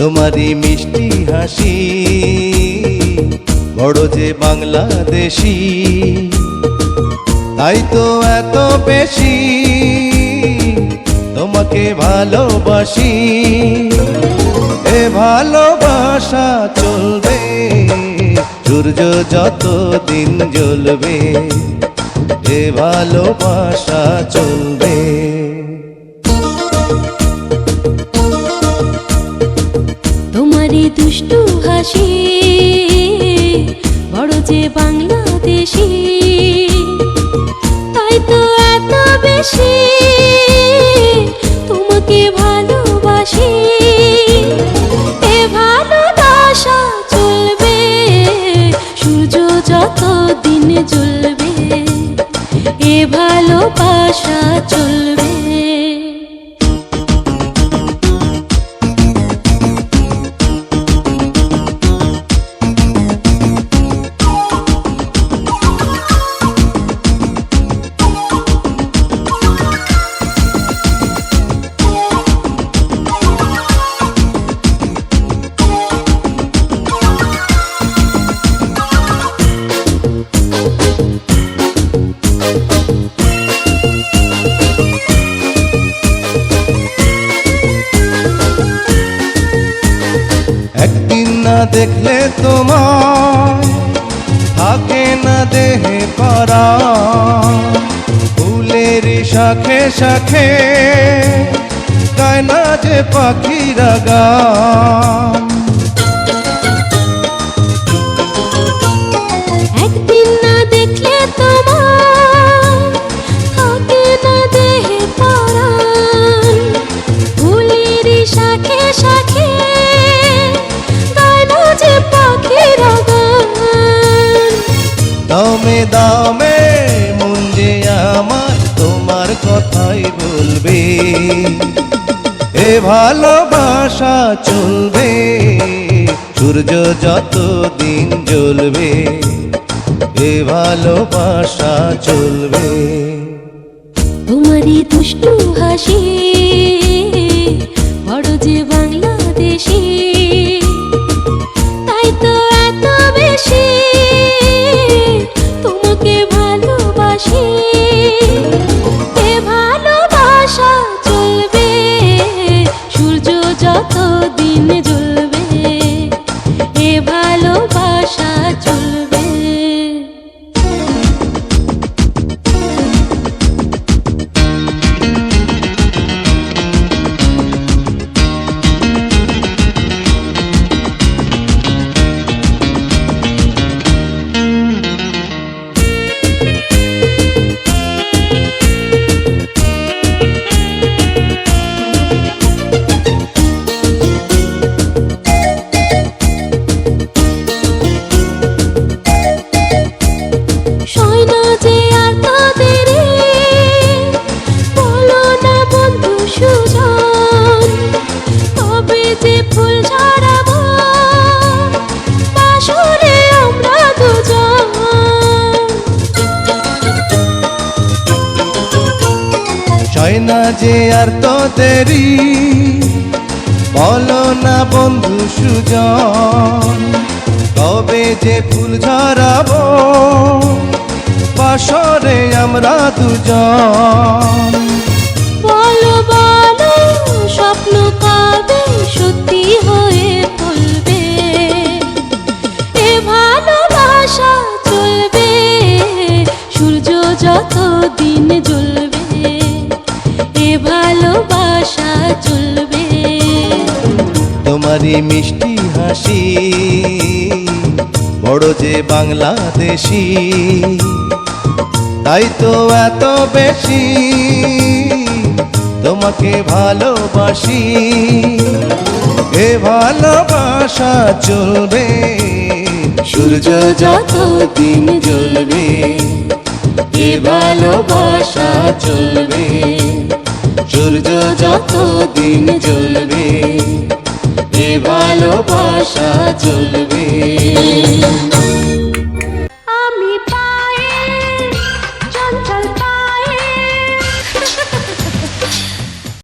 তোমারই মিষ্টি হাসি বড় যে বাংলাদেশি, তাই তো এত বেশি তোমাকে ভালোবাসি। এ ভালোবাসা চলবে সূর্য যত দিন জ্বলবে, এ ভালোবাসা চলবে। তোমারই দুষ্টু হাসি বড় যে বাংলাদেশি, তাই তো এত বেশি তোমাকে ভালোবাসি। এ ভালোবাসা চলবে সূর্য যত দিন জ্বলবে, এ ভালোবাসা চলবে। একদিন না দেখলে তোমায় থাকে না দেহে পরা, ফুলের শাখে শাখে গায় না যে পাখিরা গান। একদিন না দেখলে তোমায় থাকে না দেহে পরাণ, ফুলের শাখে শাখে দামে দামে মন যে আমার তোমার কথাই বলবে, এ ভালোবাসা চলবে সূর্য যত দিন জ্বলবে, এ ভালোবাসা চলবে। তোমারই দুষ্টু হাসি বড় যে বাংলাদেশি, তাই তো এত বেশি তোমাকে ভালোবাসি। এ ভালোবাসা চলবে সূর্য যত দিন জ্বলবে, এ ভালোবাসা চলবে। হয় না যে আর তো দেরি, বলো না বন্ধু সুজন, কবে যে ফুল ঝরাবো বাসরে আমরা দুজন। বলো বলো স্বপ্ন কবে সত্যি হয়ে ফলবে, এ ভালোবাসা চলবে সূর্য যত দিন জ্বলবে, এ ভালোবাসা চলবে। তোমারই মিষ্টি হাসি বড় যে বাংলাদেশি, তাই তো এত বেশি তোমাকে ভালোবাসি। এ ভালোবাসা চলবে সূর্য যত দিন জ্বলবে, এ ভালোবাসা চলবে সূর্য যত দিন জ্বলবে, এ ভালোবাসা চলবে।